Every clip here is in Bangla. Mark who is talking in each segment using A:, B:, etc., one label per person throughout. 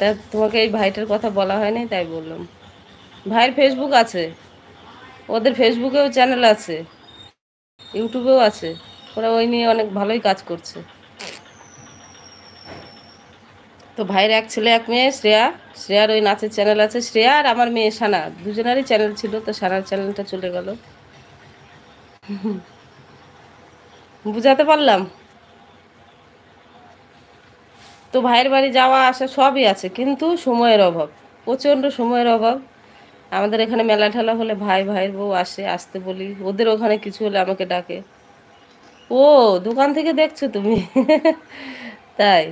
A: তা তোমাকে এই ভাইটার কথা বলা হয়নি, তাই বললাম। ভাইয়ের ফেসবুক আছে, ওদের ফেসবুকেও চ্যানেল আছে, ইউটিউবেও আছে। ওরা ওই নিয়ে অনেক ভালোই কাজ করছে। তো ভাইয়ের এক ছেলে এক মেয়ে, শ্রেয়া। শ্রেয়ার ওই নাচের চ্যানেল আছে। শ্রেয়া আর আমার মেয়ে সানা দুজনেরই চ্যানেল ছিল, তো সানার চ্যানেলটা চলে গেল। বুঝাতে পারলাম? তো ভাইয়ের বাড়ি যাওয়া আসা সবই আছে, কিন্তু সময়ের অভাব, প্রচণ্ড সময়ের অভাব। আমাদের এখানে মেলা ঠেলা হলে ভাই ভাইয়ের বউ আসে, আসতে বলি, ওদের ওখানে কিছু হলে আমাকে ডাকে। ও, দোকান থেকে দেখছো তুমি? তাই?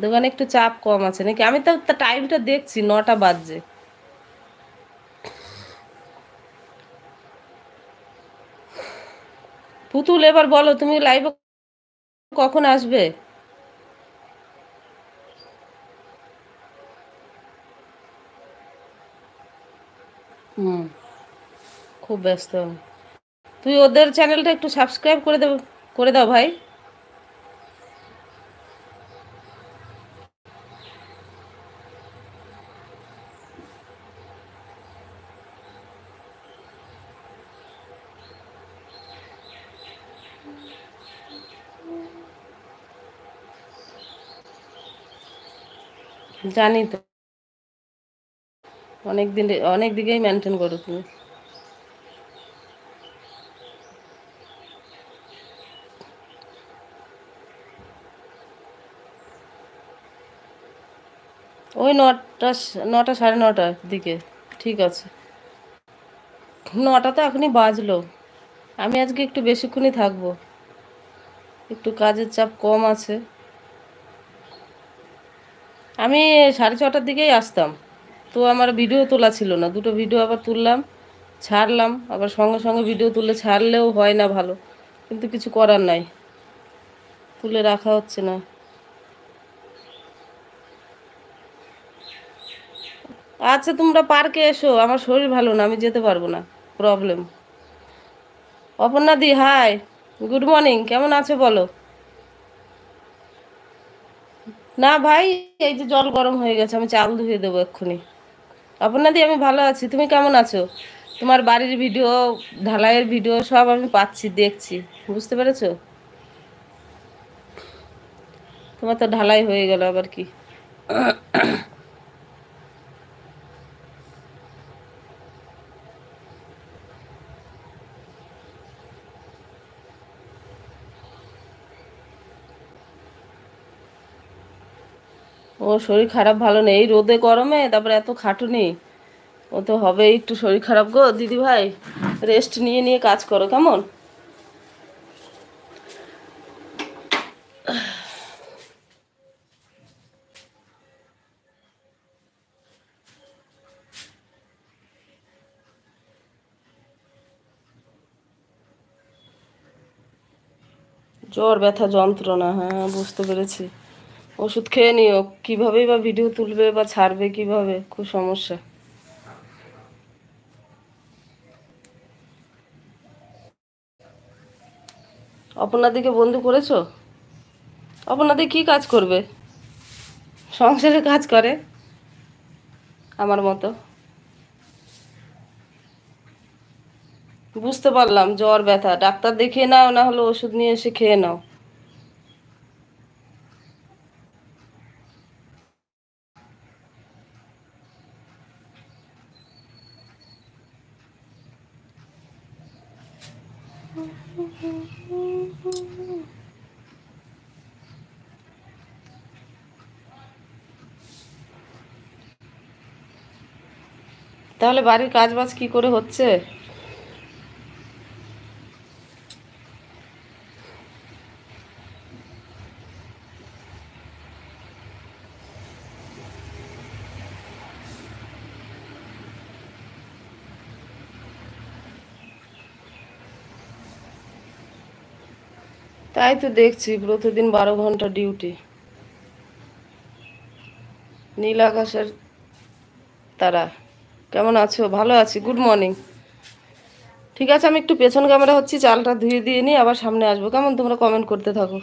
A: দোকানে একটু চাপ কম আছে নাকি? আমি তো টাইমটা দেখছি, 9টা বাজছে। পুতুল, এবার বলো তুমি লাইভে কখন আসবে? হুম, খুব ব্যস্ত আমি। তুই ওদের চ্যানেলটা একটু সাবস্ক্রাইব করে দেব, করে দাও ভাই। জানি তো, অনেক দিন, অনেক দিকেই মেনটেন করো তুমি। ওই 9টা, 9টা, সাড়ে 9টার দিকে। ঠিক আছে। 9টা তো এখনই বাজলো। আমি আজকে একটু বেশিক্ষণই থাকবো, একটু কাজের চাপ কম আছে। আমি 6:30টার দিকেই আসতাম। তো আমার ভিডিও তোলা ছিল না, দুটো ভিডিও আবার তুললাম, ছাড়লাম, আবার সঙ্গে সঙ্গে ভিডিও তুলে ছাড়লেও হয় না ভালো, কিন্তু কিছু করার নাই, তুলে রাখা হচ্ছে না। আচ্ছা, তোমরা পার্কে এসো, আমার শরীর ভালো না, আমি যেতে পারবো না, প্রবলেম। অপর্ণা দি, হাই, গুড মর্নিং, কেমন আছো বলো? না ভাই, এই যে জল গরম হয়ে গেছে, আমি চাল ধুয়ে দেবো এক্ষুনি। অপর্ণা দি, আমি ভালো আছি, তুমি কেমন আছো? তোমার বাড়ির ভিডিও, ঢালাইয়ের ভিডিও সব আমি পাচ্ছি, দেখছি। বুঝতে পেরেছো? তোমার তো ঢালাই হয়ে গেল আবার কি? ও শরীর খারাপ, ভালো নেই, এই রোদে গরমে, তারপরে এত খাটুনি, ও তো হবে একটু শরীর খারাপ গো দিদি ভাই। রেস্ট নিয়ে নিয়ে কাজ করো কেমন? জ্বর, ব্যথা, যন্ত্রণা, হ্যাঁ বুঝতে পেরেছি। ওষুধ খেয়ে নিও, কীভাবেই বা ভিডিও তুলবে বা ছাড়বে কিভাবে, খুব সমস্যা। অপর্ণাদিকে বন্ধু করেছো? অপর্ণাদি কি কাজ করবে? সংসারে কাজ করে আমার মতো। বুঝতে পারলাম, জ্বর ব্যথা, ডাক্তার দেখিয়ে নাও, না হলে ওষুধ নিয়ে এসে খেয়ে নাও। তাহলে বাড়ির কাজ বাজ কি করে হচ্ছে? তাই তো দেখছি, প্রতিদিন 12 ঘন্টা ডিউটি। নীল আকাশের তারা, কেমন আছো? ভালো আছি, গুড মর্নিং। ঠিক আছে, আমি একটু পেছন ক্যামেরা হচ্ছি, চালটা ধুয়ে দিয়ে নিই, আবার সামনে আসবো কেমন? তোমরা কমেন্ট করতে থাকো।